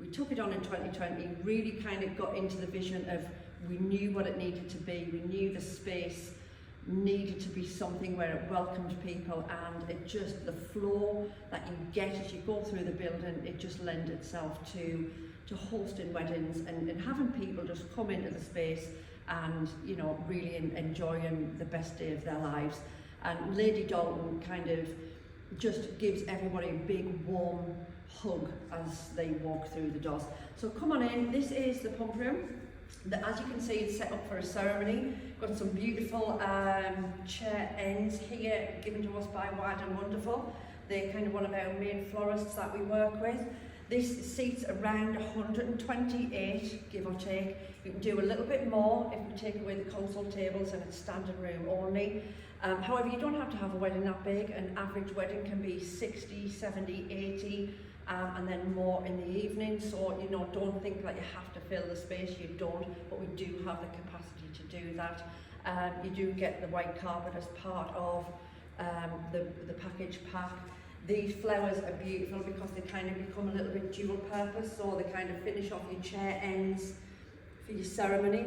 We took it on in 2020, really kind of got into the vision of, we knew what it needed to be, we knew the space needed to be something where it welcomed people, and it just, the flow that you get as you go through the building, it just lends itself to hosting weddings and having people just come into the space and, you know, really enjoying the best day of their lives. And Lady Dalton kind of just gives everybody a big warm hug as they walk through the doors. So come on in, this is the pump room. As you can see, it's set up for a ceremony. Got some beautiful chair ends here given to us by Wide and Wonderful. They're kind of one of our main florists that we work with. This seats around 128, give or take. You can do a little bit more if we take away the console tables and it's standing room only. However, you don't have to have a wedding that big. An average wedding can be 60, 70, 80, and then more in the evening. So, you know, don't think that you have to fill the space, you don't, but we do have the capacity to do that. You do get the white carpet as part of the package pack. These flowers are beautiful because they kind of become a little bit dual purpose, so they kind of finish off your chair ends for your ceremony.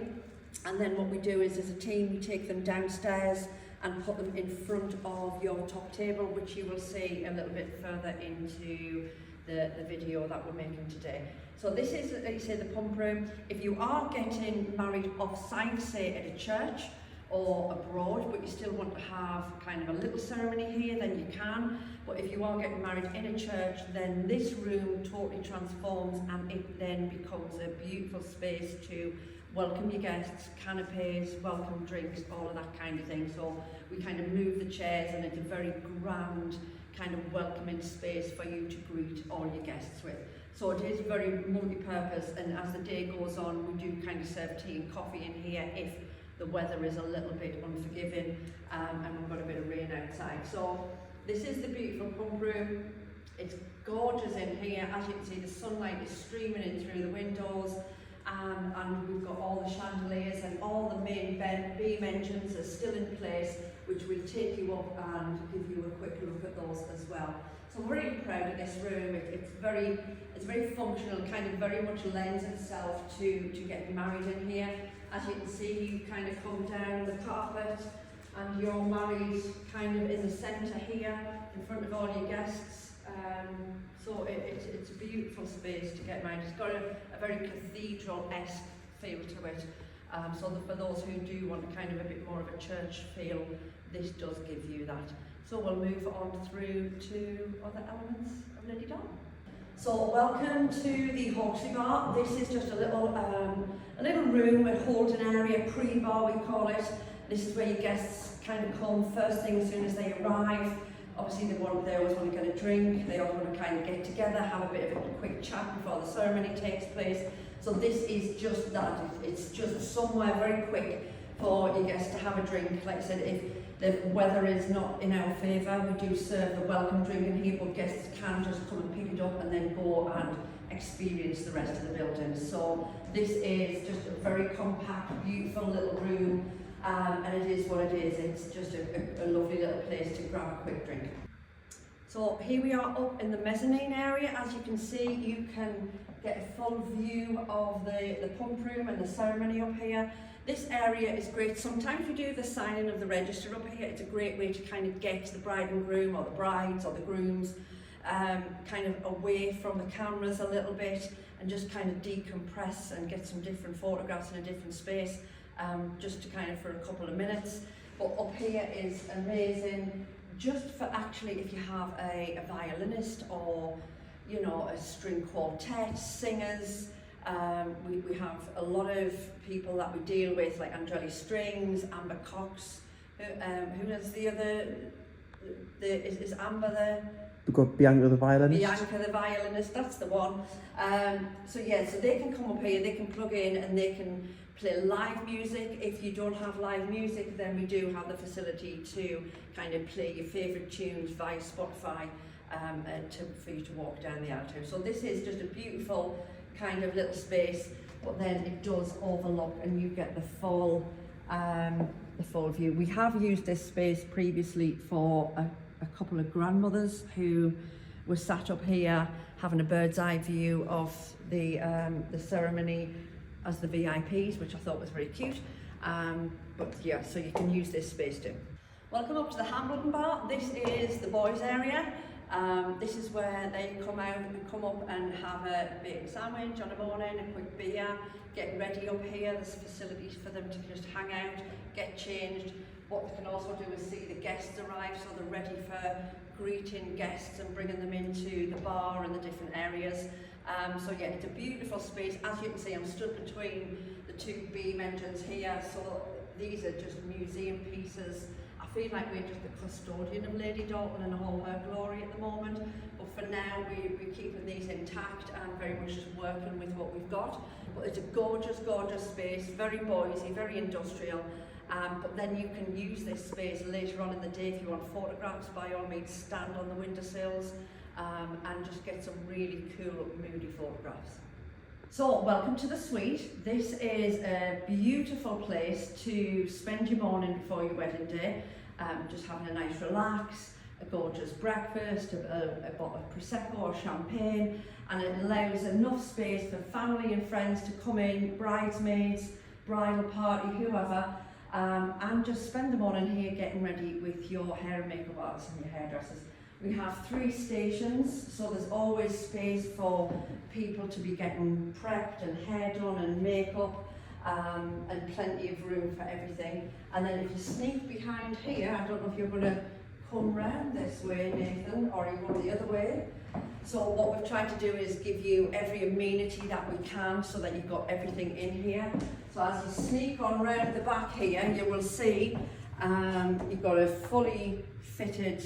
And then what we do is, as a team, we take them downstairs and put them in front of your top table, which you will see a little bit further into the video that we're making today. So this is, like you say, the pump room. If you are getting married off-site, say at a church or abroad, but you still want to have kind of a little ceremony here, then you can. But if you are getting married in a church, then this room totally transforms and it then becomes a beautiful space to welcome your guests, canapes, welcome drinks, all of that kind of thing. So we kind of move the chairs and it's a very grand kind of welcoming space for you to greet all your guests with. So it is very multi-purpose, and as the day goes on, we do kind of serve tea and coffee in here if the weather is a little bit unforgiving and we've got a bit of rain outside. So this is the beautiful pump room. It's gorgeous in here. As you can see, the sunlight is streaming in through the windows, and we've got all the chandeliers and all the main beam engines are still in place, which will take you up and give you a quick look at those as well. So we're really proud of this room. It's very functional, kind of very much lends itself to getting married in here. As you can see, you kind of come down the carpet and you're married kind of in the centre here in front of all your guests. So it's a beautiful space to get married. It's got a very cathedral-esque feel to it. So that for those who do want kind of a bit more of a church feel, this does give you that. So we'll move on through to other elements of Lady Dalton. So welcome to the Hawksley Bar. This is just a little room, a holding area, pre-bar we call it. This is where your guests kind of come first thing as soon as they arrive. Obviously they always want to get a drink, they always want to kind of get together, have a bit of a quick chat before the ceremony takes place. So this is just that, it's just somewhere very quick for your guests to have a drink. Like I said, if the weather is not in our favour, we do serve the welcome drink in here, but guests can just come and pick it up and then go and experience the rest of the building. So this is just a very compact, beautiful little room, and it is what it is. It's just a lovely little place to grab a quick drink. So here we are up in the mezzanine area. As you can see, you can get a full view of the pump room and the ceremony up here. This area is great. Sometimes we do the signing of the register up here. It's a great way to kind of get the bride and groom, or the brides or the grooms, kind of away from the cameras a little bit and just kind of decompress and get some different photographs in a different space, just to kind of for a couple of minutes. But up here is amazing, just for actually if you have a violinist or, you know, a string quartet, singers. We have a lot of people that we deal with, like Andrelli Strings, Amber Cox. Who is the other? Is Amber there? We've got Bianca the violinist. Bianca the violinist, that's the one. So yeah, so they can come up here, they can plug in and they can play live music. If you don't have live music, then we do have the facility to kind of play your favourite tunes via Spotify for you to walk down the aisle to. So this is just a beautiful kind of little space, but then it does overlook and you get the full view. We have used this space previously for a couple of grandmothers who were sat up here having a bird's eye view of the ceremony as the VIPs, which I thought was very cute. But yeah, so you can use this space too. Welcome up to the Hambledon Bar. This is the boys area. This is where they come out and come up and have a bacon sandwich on the morning, a quick beer, get ready up here. There's facilities for them to just hang out, get changed. What they can also do is see the guests arrive, so they're ready for greeting guests and bringing them into the bar and the different areas. So yeah, it's a beautiful space. As you can see, I'm stood between the two beam engines here, so these are just museum pieces. I feel like we're just the custodian of Lady Dalton and all her glory at the moment, but for now we're keeping these intact and very much just working with what we've got. But it's a gorgeous, gorgeous space, very boysy, very industrial. But then you can use this space later on in the day if you want photographs. By all means, stand on the windowsills and just get some really cool, moody photographs. So, welcome to the suite. This is a beautiful place to spend your morning before your wedding day. Just having a nice relax, a gorgeous breakfast, a bottle of Prosecco or champagne, and it allows enough space for family and friends to come in, bridesmaids, bridal party, whoever, and just spend the morning here getting ready with your hair and makeup artists and your hairdressers. We have 3 stations, so there's always space for people to be getting prepped and hair done and makeup, and plenty of room for everything. And then if you sneak behind here, I don't know if you're going to come round this way, Nathan, or you go the other way. So what we've tried to do is give you every amenity that we can so that you've got everything in here. So as you sneak on round the back here, you will see you've got a fully fitted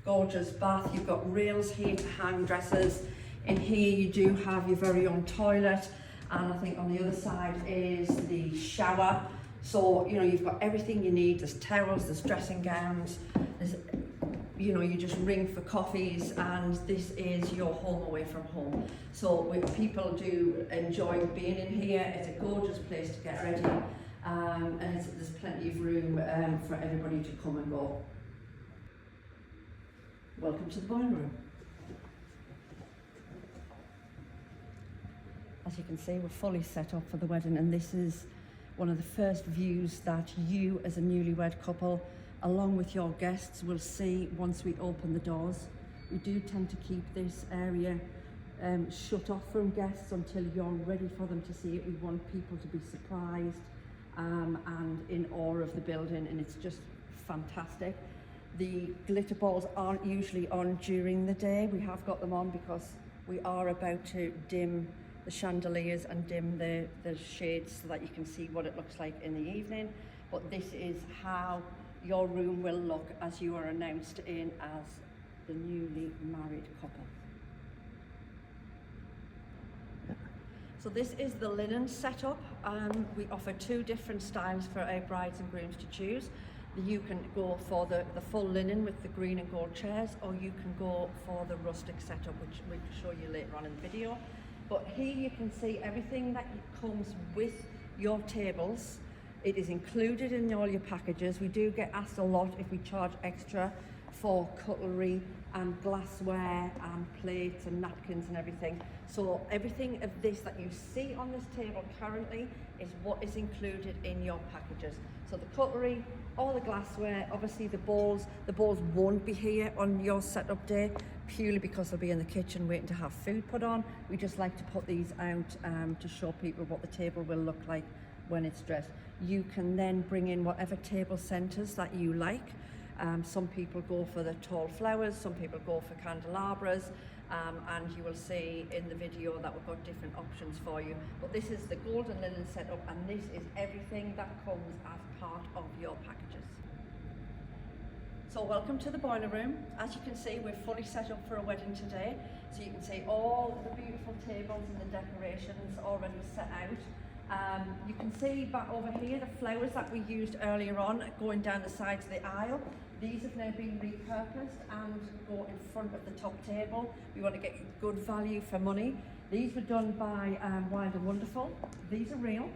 gorgeous bath. You've got rails here to hang dresses. In here you do have your very own toilet, and I think on the other side is the shower. So you know you've got everything you need. There's towels, there's dressing gowns, there's, you know, you just ring for coffees, and this is your home away from home. So people do enjoy being in here. It's a gorgeous place to get ready, and there's plenty of room for everybody to come and go. Welcome to the boiler room. As you can see, we're fully set up for the wedding, and this is one of the first views that you as a newlywed couple, along with your guests, will see once we open the doors. We do tend to keep this area shut off from guests until you're ready for them to see it. We want people to be surprised and in awe of the building, and it's just fantastic. The glitter balls aren't usually on during the day. We have got them on because we are about to dim the chandeliers and dim the shades so that you can see what it looks like in the evening. But this is how your room will look as you are announced in as the newly married couple. So this is the linen setup. We offer 2 different styles for our brides and grooms to choose. You can go for the full linen with the green and gold chairs, or you can go for the rustic setup, which we can show you later on in the video. But here you can see everything that comes with your tables. It is included in all your packages. We do get asked a lot if we charge extra for cutlery and glassware and plates and napkins and everything. So everything of this that you see on this table currently is what is included in your packages. So the cutlery, all the glassware, obviously the bowls won't be here on your setup day purely because they'll be in the kitchen waiting to have food put on. We just like to put these out to show people what the table will look like when it's dressed. You can then bring in whatever table centers that you like. Some people go for the tall flowers, some people go for candelabras, and you will see in the video that we've got different options for you. But this is the golden linen setup, and this is everything that comes as part of your packages. So welcome to the boiler room. As you can see, we're fully set up for a wedding today. So you can see all the beautiful tables and the decorations already set out. You can see back over here the flowers that we used earlier on going down the sides of the aisle. These have now been repurposed and go in front of the top table. We want to get good value for money. These were done by Wild and Wonderful. These are real.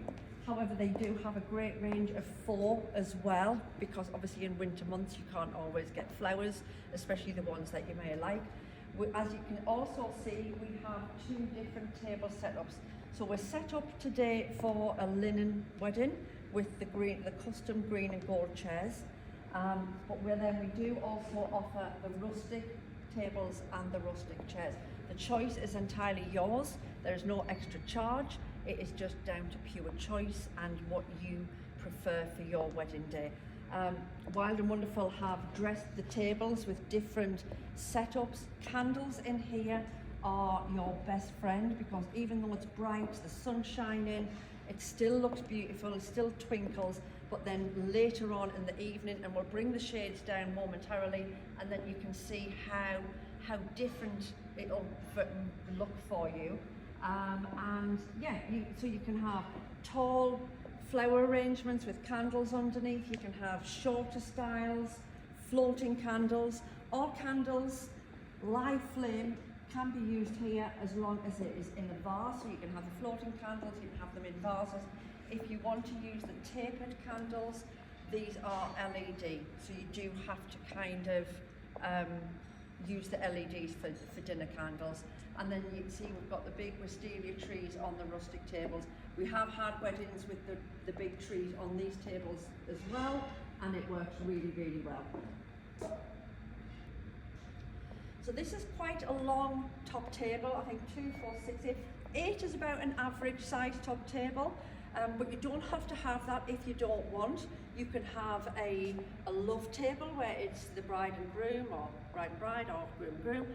However, they do have a great range of 4 as well, because obviously in winter months you can't always get flowers, especially the ones that you may like. As you can also see, we have 2 different table setups. So we're set up today for a linen wedding with the custom green and gold chairs. But we do also offer the rustic tables and the rustic chairs. The choice is entirely yours. There is no extra charge. It is just down to pure choice and what you prefer for your wedding day. Wild and Wonderful have dressed the tables with different setups. Candles in here are your best friend, because even though it's bright, the sun's shining, it still looks beautiful, it still twinkles. But then later on in the evening, and we'll bring the shades down momentarily, and then you can see how different it'll look for you. And yeah, so you can have tall flower arrangements with candles underneath. You can have shorter styles, floating candles. All candles, live flame, can be used here as long as it is in a vase. So you can have the floating candles, you can have them in vases. If you want to use the tapered candles, these are LED, so you do have to kind of use the LEDs for dinner candles. And then you can see we've got the big wisteria trees on the rustic tables. We have had weddings with the big trees on these tables as well, and it works really, really well. So this is quite a long top table. I think 2, 4, 6, 8 is about an average size top table. But you don't have to have that if you don't want. You can have a love table where it's the bride and groom, or bride and bride, or groom and groom.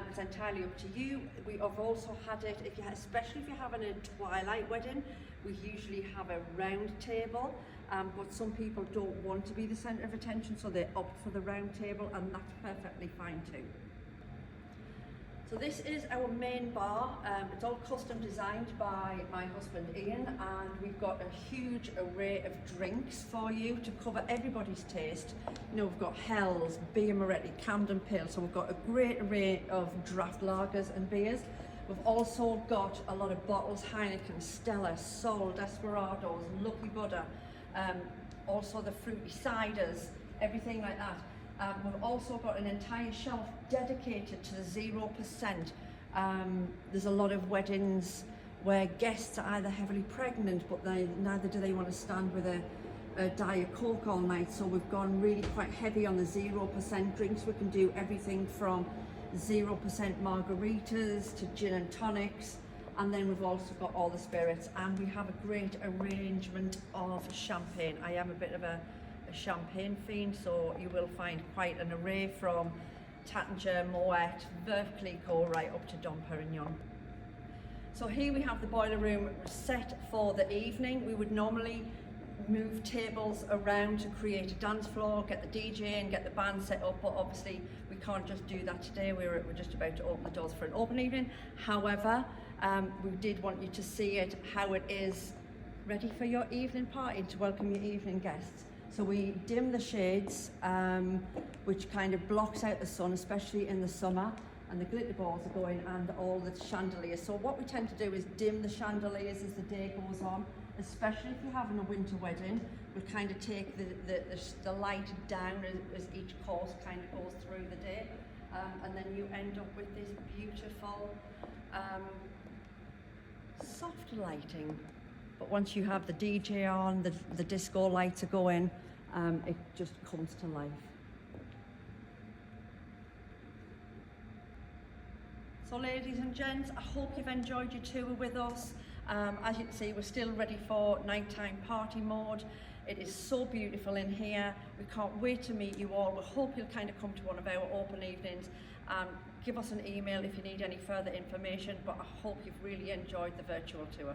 It's entirely up to you. We have also had it, especially if you're having a twilight wedding, we usually have a round table. But some people don't want to be the centre of attention, so they opt for the round table, and that's perfectly fine too. So this is our main bar. It's all custom designed by my husband Ian, and we've got a huge array of drinks for you to cover everybody's taste. You know, we've got Hell's, Beer Moretti, Camden Pale, so we've got a great array of draft lagers and beers. We've also got a lot of bottles, Heineken, Stella, Sol, Desperados, Lucky Buddha, also the fruity ciders, everything like that. We've also got an entire shelf dedicated to the 0%. There's a lot of weddings where guests are either heavily pregnant, but neither do they want to stand with a Diet Coke all night. So we've gone really quite heavy on the 0% drinks. We can do everything from 0% margaritas to gin and tonics. And then we've also got all the spirits, and we have a great arrangement of champagne. I am a bit of a champagne fiend, so you will find quite an array from Taittinger, Moet, Veuve Clicquot, right up to Dom Perignon. So here we have the boiler room set for the evening. We would normally move tables around to create a dance floor, get the DJ and get the band set up, but obviously we can't just do that today. We're just about to open the doors for an open evening. However, we did want you to see it, how it is ready for your evening party, to welcome your evening guests. So we dim the shades, which kind of blocks out the sun, especially in the summer, and the glitter balls are going, and all the chandeliers. So what we tend to do is dim the chandeliers as the day goes on, especially if you're having a winter wedding. We'll kind of take the light down as each course kind of goes through the day, and then you end up with this beautiful soft lighting. But once you have the DJ on, the disco lights are going, it just comes to life. So ladies and gents, I hope you've enjoyed your tour with us. As you can see, we're still ready for nighttime party mode. It is so beautiful in here. We can't wait to meet you all. We hope you'll kind of come to one of our open evenings. Give us an email if you need any further information, but I hope you've really enjoyed the virtual tour.